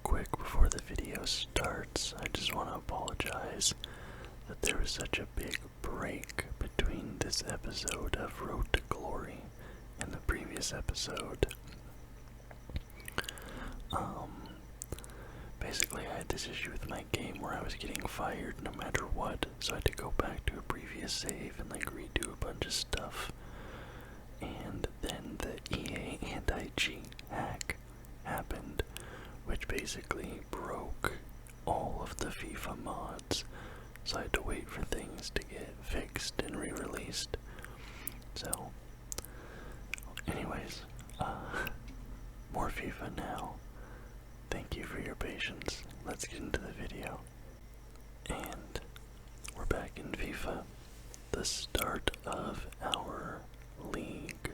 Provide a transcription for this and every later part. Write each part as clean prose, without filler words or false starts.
quick before the video starts, I just want to apologize that there was such a big break between this episode of Road to Glory and the previous episode. Basically, I had this issue with my game where I was getting fired no matter what, so I had to go back to a previous save and redo a bunch of stuff. And then the EA anti-cheat hack happened, which basically broke all of the FIFA mods, so I had to wait for things to get fixed and re-released. So, anyways, more FIFA now. Thank you for your patience. Let's get into the video. And we're back in FIFA, the start of our League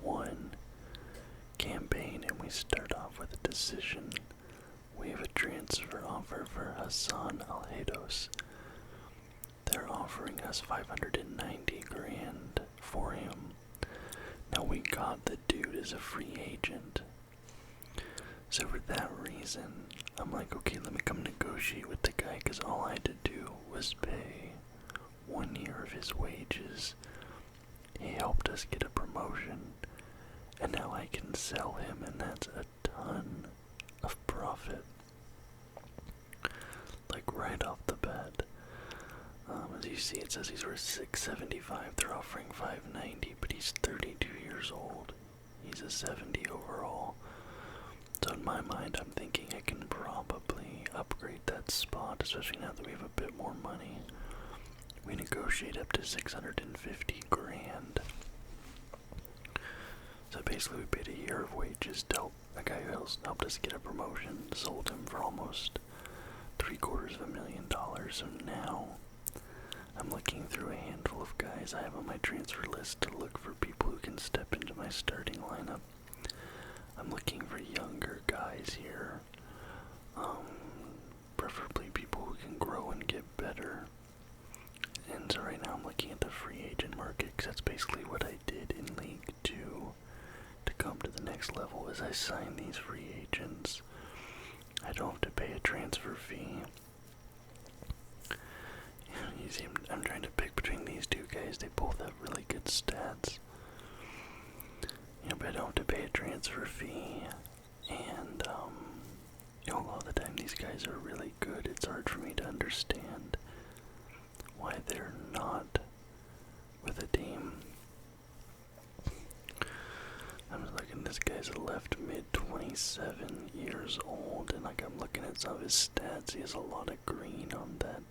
1 campaign, and we start off with a decision. We have a transfer offer for Hassan Alheidos. They're offering us 590 grand for him. Now we got the dude as a free agent. So for that reason, I'm like, okay, let me come negotiate with the guy, because all I had to do was pay 1 year of his wages. He helped us get a promotion, and now I can sell him, and that's a ton of profit. Like right off the bat. As you see, it says he's worth 675. They're offering 590, but he's 32 years old. He's a 70 overall. So in my mind, I'm thinking I can probably upgrade that spot, especially now that we have a bit more money. We negotiate up to 650 grand. So basically we paid a year of wages to help a guy who helped us get a promotion, sold him for almost $750,000. So now I'm looking through a handful of guys I have on my transfer list to look for people who can step into my starting lineup. I'm looking for younger guys here, preferably people who can grow and get better. And so right now I'm looking at the free agent market, because that's basically what I did in League 2 to come to the next level. Is I signed these free agents. I don't have to pay a transfer fee. You see, I'm trying to pick between these two guys. They both have really good stats. But I don't have to pay a transfer fee, and a lot of the time these guys are really good. It's hard for me to understand why they're not with a team. I'm looking, this guy's a left mid, 27 years old, and I'm looking at some of his stats. He has a lot of green on that,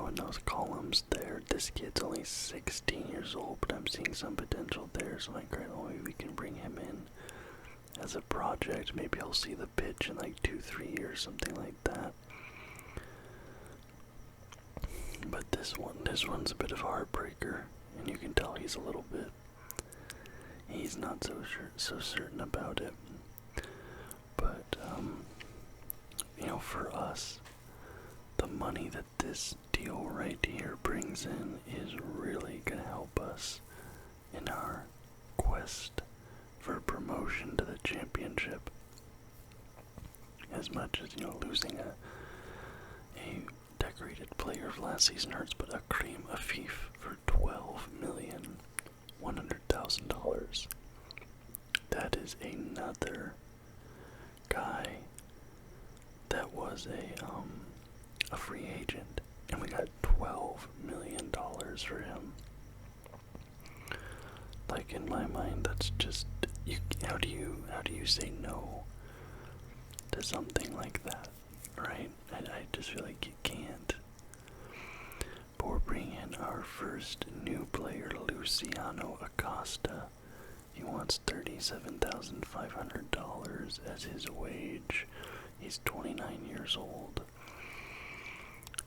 in those columns there. This kid's only 16 years old, but I'm seeing some potential there, so maybe we can bring him in as a project. Maybe I'll see the pitch in 2-3 years, something like that. But this one's a bit of a heartbreaker, and you can tell he's not so certain about it. But for us, the money that this deal right here brings in is really gonna help us in our quest for promotion to the championship. As much as losing a decorated player of last season hurts, but Akrim Afif for $12,100,000. That is another guy that was a free agent, and we got $12 million for him. In my mind, that's just, how do you say no to something like that, right? I just feel like you can't. But we're bringing in our first new player, Luciano Acosta. He wants $37,500 as his wage. He's 29 years old.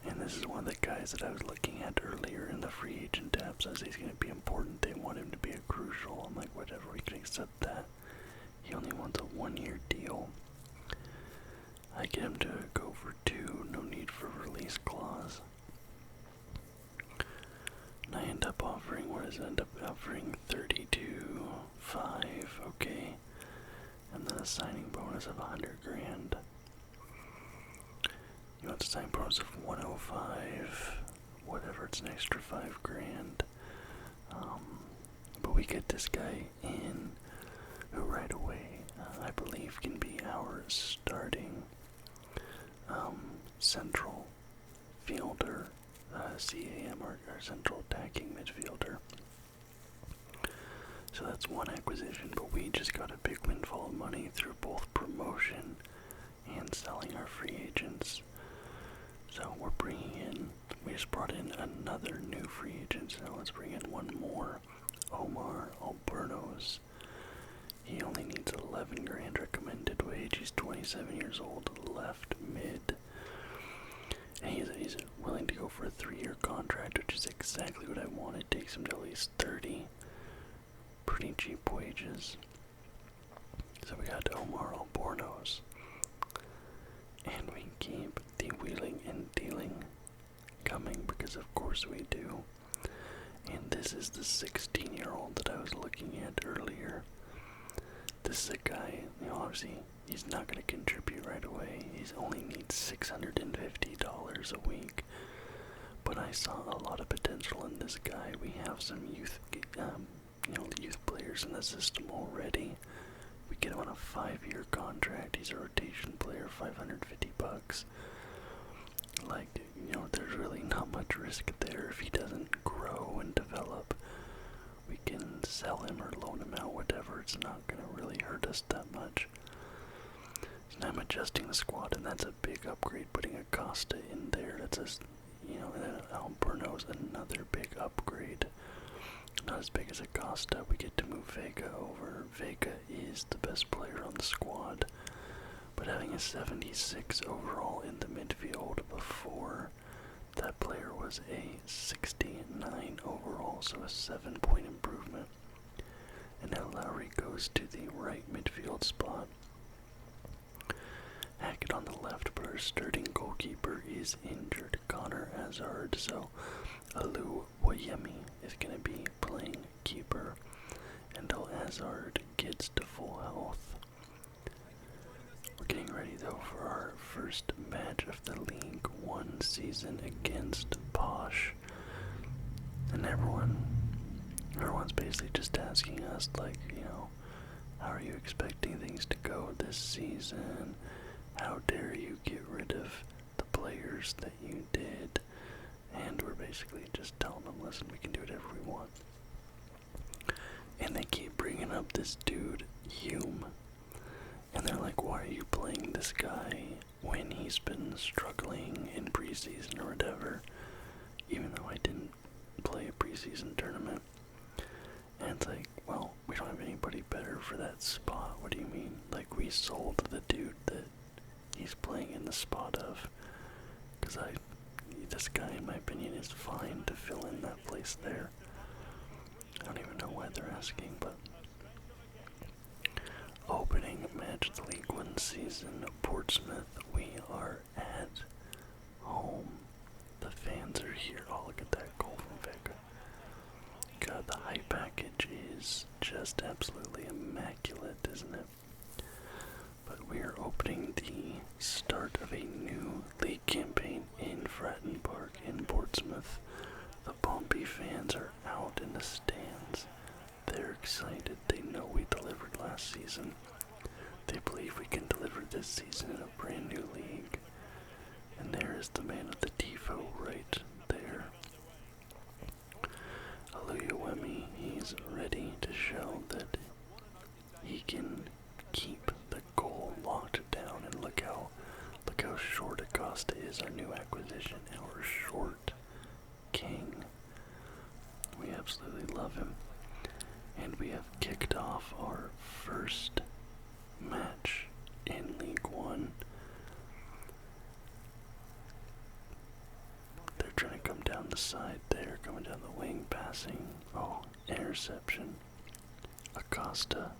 And this is one of the guys that I was looking at earlier in the free agent tab. Says he's going to be important. They want him to be a crucial. I'm like, whatever, we can accept that. He only wants a 1-year deal. I get him to go for 2. No need for release clause. And I end up offering, $32,500, okay. And then a signing bonus bonus of 100 grand. He wants a sign bonus of 105. Whatever, it's an extra 5 grand. But we get this guy in who right away, I believe, can be our starting central fielder, CAM, our central attacking midfielder. So that's one acquisition, but we just got a big windfall of money through both promotion and selling our free agents. So we're bringing in, we just brought in another new free agent, so let's bring in one more. Omar Albernos. He only needs 11 grand recommended wage. He's 27 years old, left mid. And he's willing to go for a 3-year contract, which is exactly what I wanted. Takes him to at least 30. Pretty cheap wages. So we got Omar Albornoz. And we keep the wheeling and dealing coming, because of course we do. And this is the 16-year-old that I was looking at earlier. This is a guy, obviously he's not going to contribute right away. He only needs $650 a week. But I saw a lot of potential in this guy. We have some youth players in the system already. We get him on a 5-year contract. He's a rotation player, $550. Like, there's really not much risk there. If he doesn't grow and develop, we can sell him or loan him out, whatever. It's not going to really hurt us that much. So now I'm adjusting the squad, and that's a big upgrade, putting Acosta in there. That's and then Alberno's another big upgrade. Not as big as Acosta. We get to move Vega over. Vega is the best player on the squad, but having a 76 overall in the midfield before, that player was a 69 overall, so a 7-point improvement. And now Lowry goes to the right midfield spot. Hackett on the left, but our starting goalkeeper is injured, Connor Hazard, so Alu Wayemi is going to be playing keeper until Hazard gets to full health. We're getting ready though for our first match of the League One season against Posh. And everyone's basically just asking us, like, how are you expecting things to go this season? How dare you get rid of the players that you did? And we're basically just telling them, listen, we can do whatever we want. And they keep bringing up this dude, Hume. And they're like, why are you playing this guy when he's been struggling in preseason or whatever? Even though I didn't play a preseason tournament. And it's like, well, we don't have anybody better for that spot. What do you mean? Like, we sold the dude that he's playing in the spot of. Because this guy, in my opinion, is fine to fill in that place there. I don't even know why they're asking, but opening match of the League One season, Portsmouth. We are at home. The fans are here. Oh, look at that goal from Vega. God, the hype package is just absolutely immaculate, isn't it? But we are opening the start of a new league campaign in Fratton Park in Portsmouth. The Pompey fans are out in the stands. They're excited. They know we delivered last season. They believe we can deliver this season in a brand new league. And there is the man of the tifo right there. Aluyawemi, he's ready to show that he can keep the goal locked down. And look how short Acosta is, our new acquisition, our short king. We absolutely love him. And we have kicked off our first match in League One. They're trying to come down the side there, coming down the wing, passing. Oh, interception. Acosta,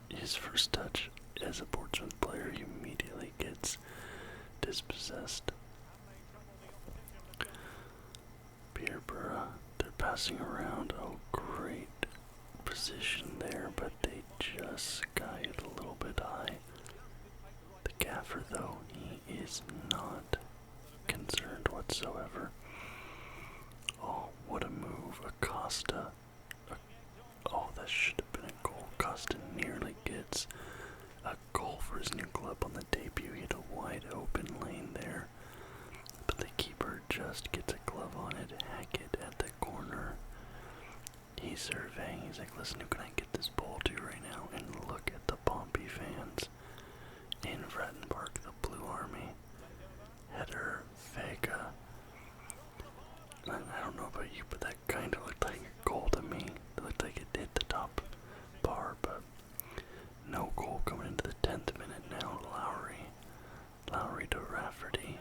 his first touch as a Portsmouth player, he immediately gets dispossessed. Peterborough, they're passing around. Oh, great position there, but they just skied a little bit high. gets a goal for his new club on the debut. He had a wide open lane there, but the keeper just gets a glove on it. Hackett at the corner. He's surveying. He's like, listen, who can I get this ball to right now? And look at the Pompey fans in Fratton Park, the Blue Army. Header, Vega. I don't know about you, but that kind of looked like a goal to me. It looked like it hit the top bar, but no goal coming into the 10th minute now. Lowry to Rafferty.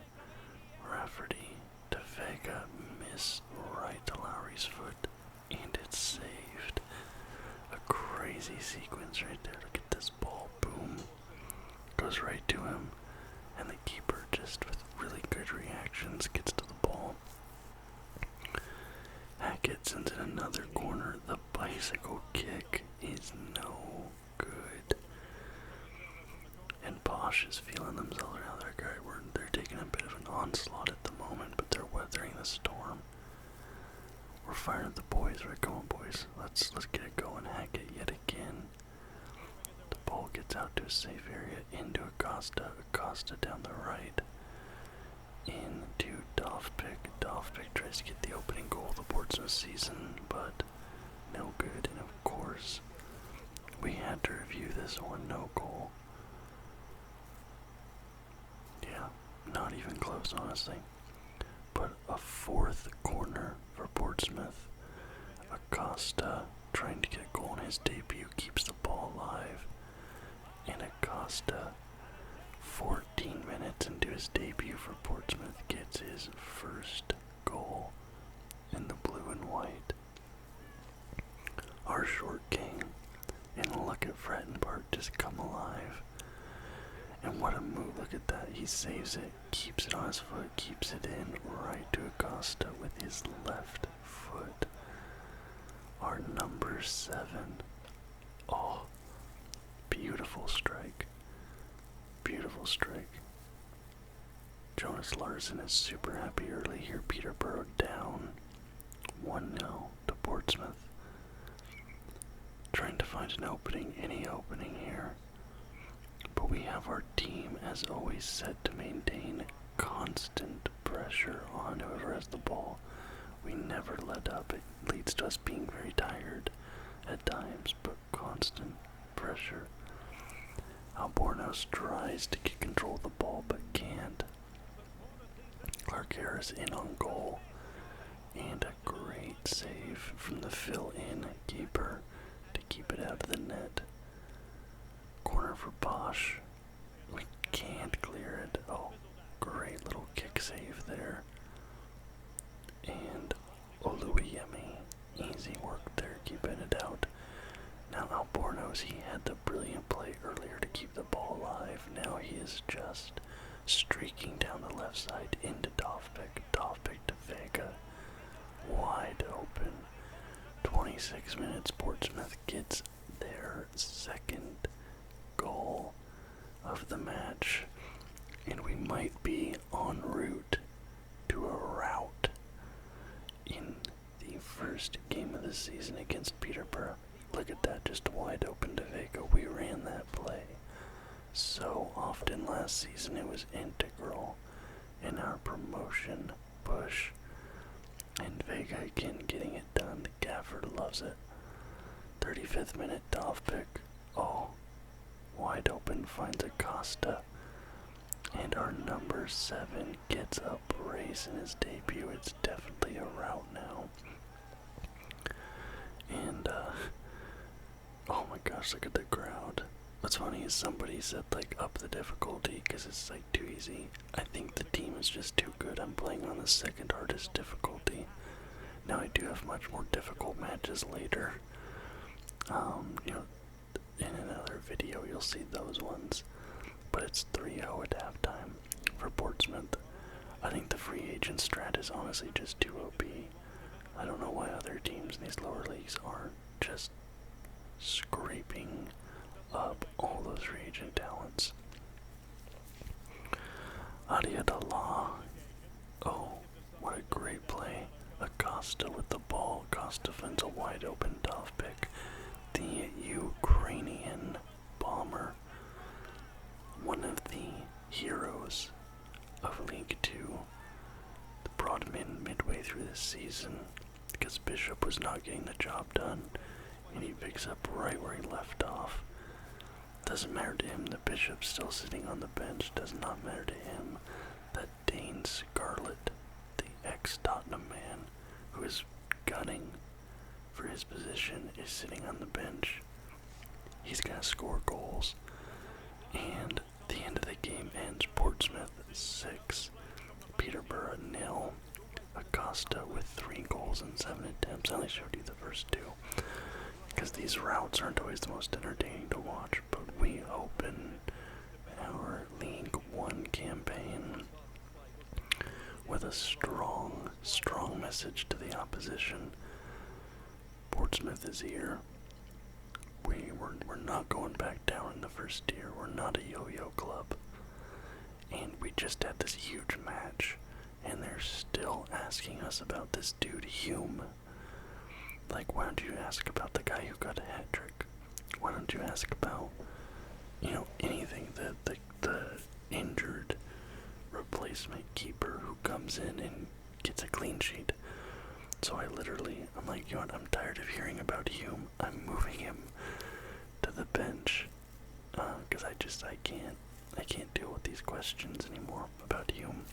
Rafferty to Vega. Miss right to Lowry's foot, and it's saved. A crazy sequence right there. Look at this ball. Boom. Goes right to him, and the keeper, just with really good reactions, gets to the ball. Hackett sends it another corner. The bicycle kick is no good. And Bosch is feeling themselves out there. They're taking a bit of an onslaught at the moment, but they're weathering the storm. We're firing at the boys. Right, come on, boys. Let's get it going. Hackett yet again. The ball gets out to a safe area, into Acosta. Acosta down the right. Into Dovpik. Dovpik tries to get the opening goal of the Portsmouth season, but no good. And of course, we had to review this one. No goal. Yeah, not even close, honestly. But a fourth corner for Portsmouth. Acosta trying to get a goal in his debut, keeps the ball alive. And Acosta, 14 minutes into his debut for Portsmouth, gets his first goal in the blue and white. Our short king, and look at Fratton Park just come alive. And what a move, look at that. He saves it, keeps it on his foot, keeps it in right to Acosta with his left foot. Our number 7. Oh, beautiful strike. Beautiful strike. Jonas Larson is super happy early here. Peterborough down 1-0 to Portsmouth. Trying to find an opening, any opening here. But we have our team, as always, set to maintain constant pressure on whoever has the ball. We never let up. It leads to us being very tired at times, but constant pressure. Albornoz tries to get control of the ball, but can't. Clark Harris in on goal, and a great save from the fill-in keeper to keep it out of the net. Corner for Bosch. We can't clear it. Oh, great little kick save there. And Oluyemi, easy work there, keeping it out. Now Albornoz, he had the brilliant play earlier to keep the ball alive. Now he is just streaking down the left side into Dovpik. Dovpik to Vega. Wide open. 26 minutes, Portsmouth gets their second goal of the match. And we might be en route to a rout in the first game of the season against Peterborough. Look at that, just wide open to Vega. We ran that play so often last season. It was integral in our promotion push. And Vega again getting it done. The gaffer loves it. 35th minute, Dovpik. Oh, wide open, finds Acosta. And our number 7 gets a brace in his debut. It's definitely a rout now. And, oh my gosh, look at the crowd. What's funny is somebody said, like, up the difficulty because it's, like, too easy. I think the team is just too good. I'm playing on the second hardest difficulty. Now, I do have much more difficult matches later. You know, in another video, you'll see those ones. But it's 3-0 at halftime for Portsmouth. I think the free agent strat is honestly just too OP. I don't know why other teams in these lower leagues aren't just scraping up all those free agent talents. Adiadallah. Oh, what a great play. Acosta with the ball. Acosta finds a wide open Dovpik. The Ukrainian bomb heroes of League Two. They brought him in midway through the season because Bishop was not getting the job done, and he picks up right where he left off. Doesn't matter to him that Bishop's still sitting on the bench. Does not matter to him that Dane Scarlett, the ex-Tottenham man who is gunning for his position, is sitting on the bench. He's gonna score goals. And the end of the game ends Portsmouth 6, Peterborough 0. Acosta with 3 goals and 7 attempts. I only showed you the first 2 because these routes aren't always the most entertaining to watch, but we open our League One campaign with a strong message to the opposition. Portsmouth is here. We're not going back down in the first tier. We're not a yo-yo club. And we just had this huge match, and they're still asking us about this dude Hume. Like, why don't you ask about the guy who got a hat trick? Why don't you ask about, anything, the injured replacement keeper who comes in and gets a clean sheet? So I'm like, what, I'm tired of hearing about Hume. I'm moving him to the bench, because I can't deal with these questions anymore about Hume.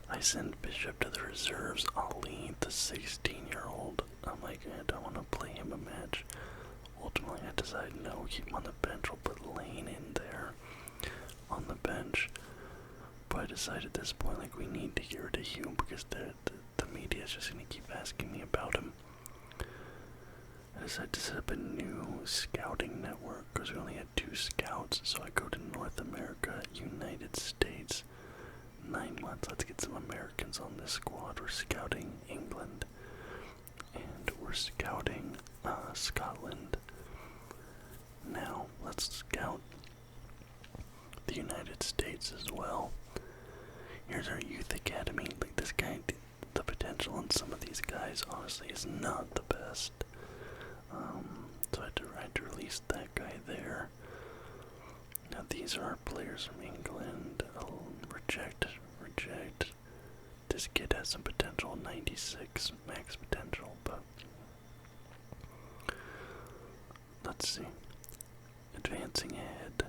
I send Bishop to the reserves. Ali, the 16-year-old. I'm like, I don't want to play him a match. Ultimately, I decided no, keep him on the bench. We'll put Lane in there on the bench. But I decided at this point, like, we need to get rid of Hume because the media is just going to keep asking me about him. I decided to set up a new scouting network because we only had 2 scouts. So I go to North America, United States. 9 months. Let's get some Americans on this squad. We're scouting England, and we're scouting Scotland. Now let's scout the United States as well. Here's our youth academy. Like, this guy, the potential in some of these guys honestly is not the best. So I had to release that guy there. Now these are our players from England. I'll reject. This kid has some potential, 96 max potential, but let's see. Advancing ahead.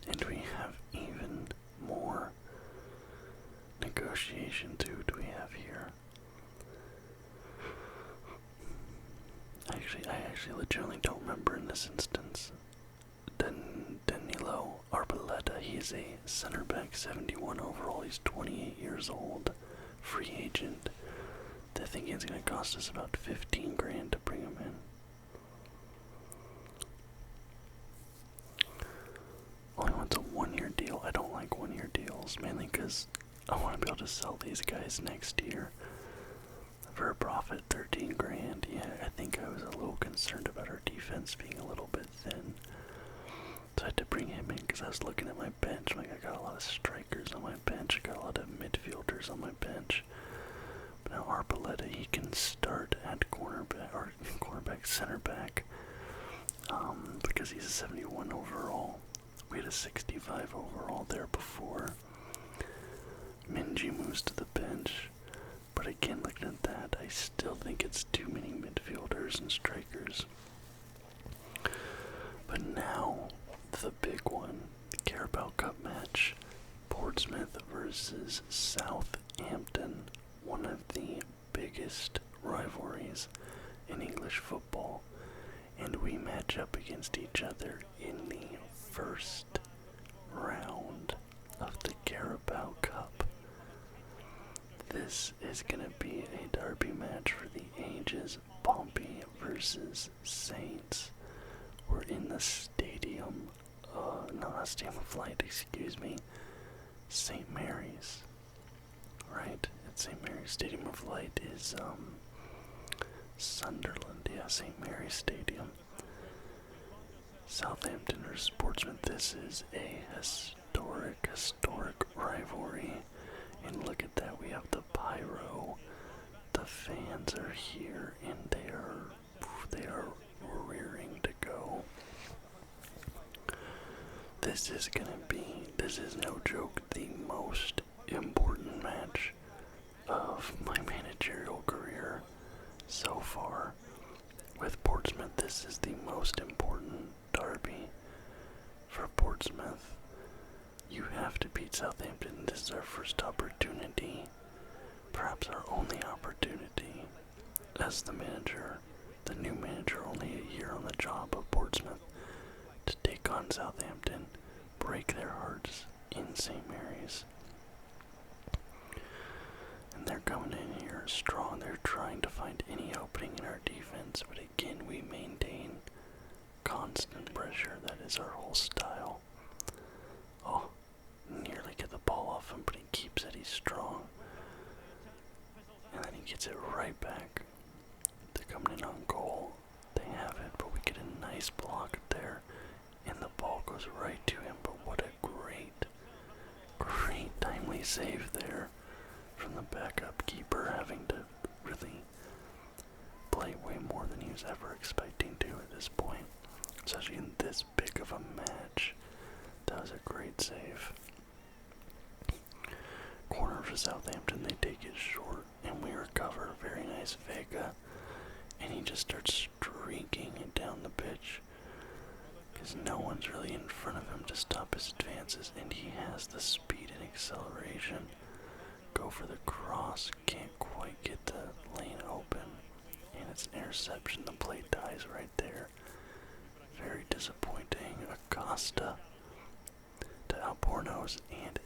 And we have even more negotiations. Who do we have here? I actually legitimately don't remember in this instance. Danilo Arboleda, he is a center back, 71 overall, he's 28 years old, free agent. I think it's going to cost us about 15 grand to bring him in. Only wants a 1-year deal. I don't like 1-year deals, mainly because I want to be able to sell these guys next year for a profit, 13 grand. Yeah, I think I was a little concerned about our defense being a little bit thin. So I had to bring him in because I was looking at my bench. Like, I got a lot of strikers on my bench. I got a lot of midfielders on my bench. But now Arboleda, he can start at cornerback, center back. Because he's a 71 overall. We had a 65 overall there before. Minji moves to the bench. But again, looking at that, I still think it's too many midfielders and strikers. But now, the big one, the Carabao Cup match, Portsmouth versus Southampton, one of the biggest rivalries in English football, and we match up against each other in the first round of the Carabao Cup. This is going to be a derby match for the ages. Pompey versus Saints. We're in the stadium, not Stadium of Light, excuse me, St. Mary's, right? At St. Mary's. Stadium of Light is, Sunderland, yeah, St. Mary's Stadium. Southampton versus Portsmouth. This is a historic rivalry. And look at that, we have the pyro. The fans are here, and they are rearing to go. this is no joke, the most important match of my managerial career so far. With Portsmouth, this is the most important derby for Portsmouth. You have to beat Southampton. This is our first opportunity, perhaps our only opportunity, as the new manager, only a year on the job of Portsmouth, to take on Southampton, break their hearts in St. Mary's. And they're coming in here strong. They're trying to find any opening in our defense, but again, we maintain constant pressure. That is our whole style. Oh, nearly get the ball off him, but he keeps it. He's strong. And then he gets it right back. They're coming in on goal. They have it, but we get a nice block there. And the ball goes right to him, but what a great timely save there from the backup keeper, having to really play way more than he was ever expecting to at this point, especially in this big of a match. That was a great save. Corner for Southampton, they take it short, and we recover. Very nice Vega, and he just starts streaking it down the pitch, because no one's really in front of him to stop his advances, and he has the speed and acceleration. Go for the cross, can't quite get the lane open, and it's an interception. The play dies right there. Very disappointing. Acosta to Albornoz, and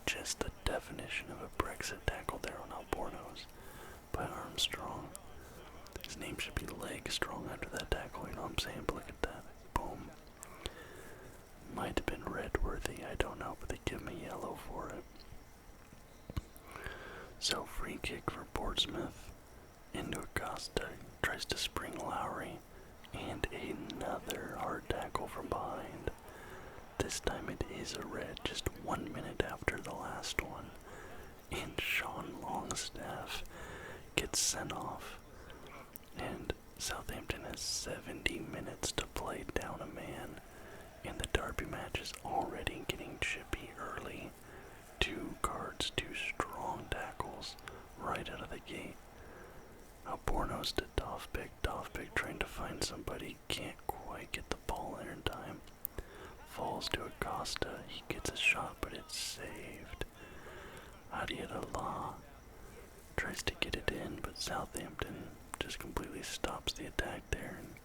just the definition of a Brexit tackle there on Albornoz by Armstrong. His name should be Leg Strong after that tackle, you know what I'm saying? But look at that. Boom. Might have been red worthy, I don't know, but they give me yellow for it. So free kick for Portsmouth into Acosta, tries to spring Lowry, and another hard tackle from behind. This time it is a red, just 1 minute after the last one, and Sean Longstaff gets sent off, and Southampton has 70 minutes to play down a man, and the derby match is already getting chippy early. 2 cards, 2 strong tackles right out of the gate. Albornoz to Dovbik. Dovbik trying to find somebody, can't quite get the ball there in time. Falls to Acosta. He gets a shot, but it's saved. Adiadallah tries to get it in, but Southampton just completely stops the attack there and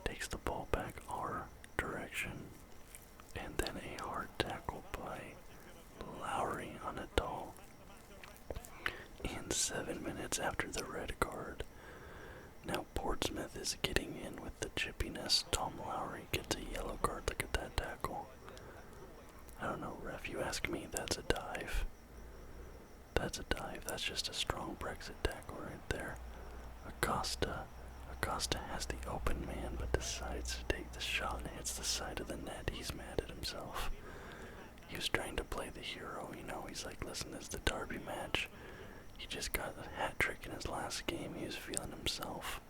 takes the ball back our direction. And then a hard tackle by Lowry on a doll. And 7 minutes after the red card. Now Portsmouth is getting in with the chippiness. Tom Lowry gets a yellow card. Look at that tackle. I don't know, ref, you ask me, that's a dive. That's a dive. That's just a strong Brexit tackle right there. Acosta has the open man, but decides to take the shot and hits the side of the net. He's mad at himself. He was trying to play the hero, you know. He's like, listen, this is the derby match. He just got a hat trick in his last game. He was feeling himself.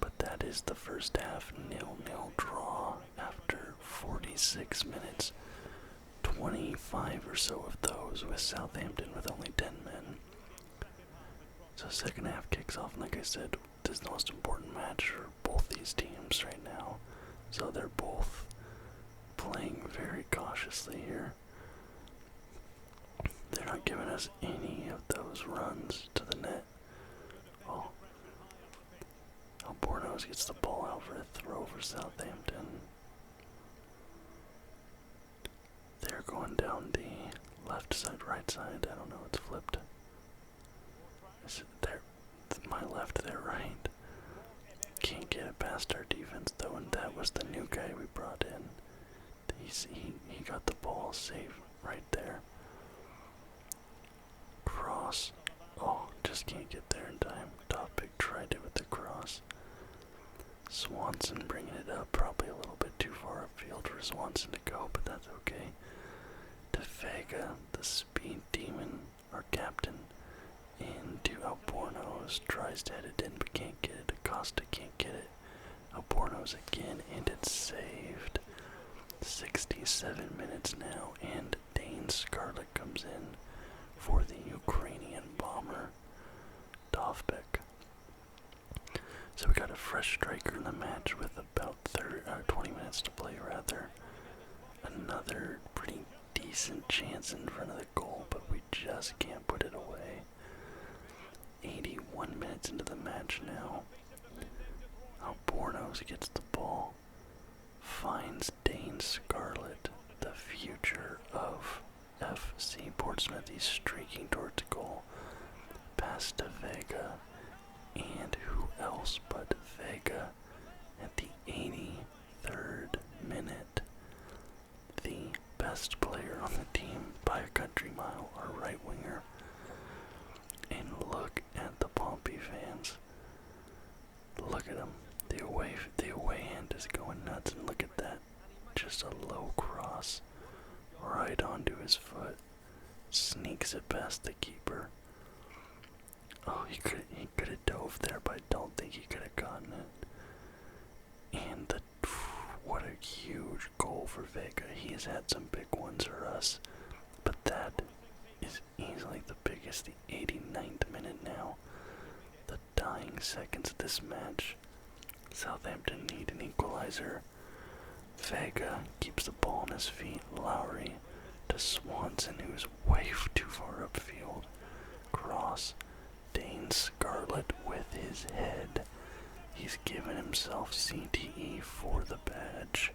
But that is the first half 0-0 draw after 46 minutes. 25 or so of those with Southampton with only 10 men. So second half kicks off, and like I said, this is the most important match for both these teams right now. So they're both playing very cautiously here. They're not giving us any of those runs to the net. Oh. Albornoz gets the ball out for a throw for Southampton. They're going down the left side, right side. I don't know, it's flipped. Is it there? My left, their right. Can't get it past our defense though, and that was the new guy we brought in. He got the ball safe right there. Cross. Oh, just can't get there in time. Topic tried it with the cross. Swanson bringing it up, probably a little bit too far upfield for Swanson to go, but that's okay. To Vega, the speed demon, our captain, into Albornoz, tries to head it in but can't get it. Acosta can't get it. Oporno's again, and it's saved. 67 minutes now, and Dane Scarlett comes in for the Ukrainian bomber, Dovbek. So we got a fresh striker in the match with about 20 minutes to play, rather. Another pretty decent chance in front of the goal, but we just can't put it away. 81 minutes into the match now. Albornoz gets the ball, finds Dane Scarlett, the future of FC Portsmouth. He's streaking towards the goal, pass to Vega, and who else but Vega at the 83rd minute. The best player on the team by a country mile, our right winger. And look at the Pompey fans. Look at them. The away end is going nuts, and look at that. Just a low cross right onto his foot. Sneaks it past the keeper. Oh, he could have dove there, but I don't think he could have gotten it. And what a huge goal for Vega. He has had some big ones for us, but that is easily the biggest. The 89th minute now. The dying seconds of this match. Southampton need an equalizer. Vega keeps the ball on his feet. Lowry to Swanson, who's way too far upfield. Cross. Dane Scarlett with his head. He's given himself CTE for the badge.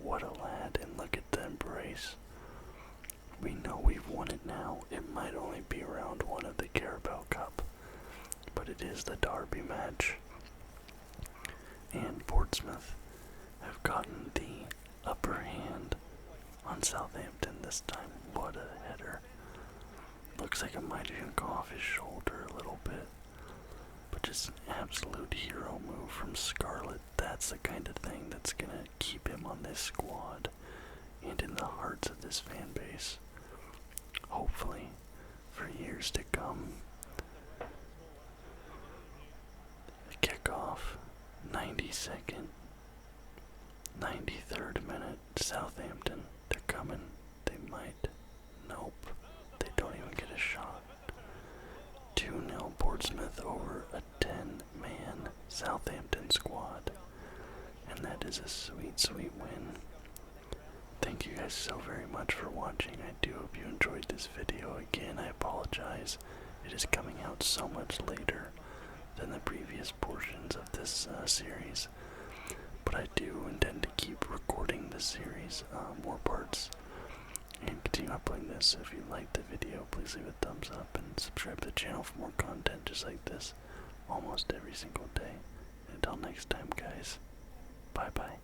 What a lad, and look at the embrace. We know we've won it now. It might only be round one of the Carabao Cup, but it is the derby match. And Portsmouth have gotten the upper hand on Southampton this time. What a header. Looks like it might even go off his shoulder a little bit. But just an absolute hero move from Scarlett. That's the kind of thing that's going to keep him on this squad and in the hearts of this fan base. Hopefully, for years to come. The kickoff, 92nd, 93rd minute, Southampton. They're coming. They might. Nope. They don't even get a shot. 2-0 Portsmouth over a 10-man Southampton squad. And that is a sweet, sweet win. Thank you guys so very much for watching. I do hope you enjoyed this video. Again, I apologize. It is coming out so much later than the previous portions of this series. But I do intend to keep recording this series, more parts, and continue uploading this. So if you liked the video, please leave a thumbs up and subscribe to the channel for more content just like this almost every single day. And until next time, guys, bye bye.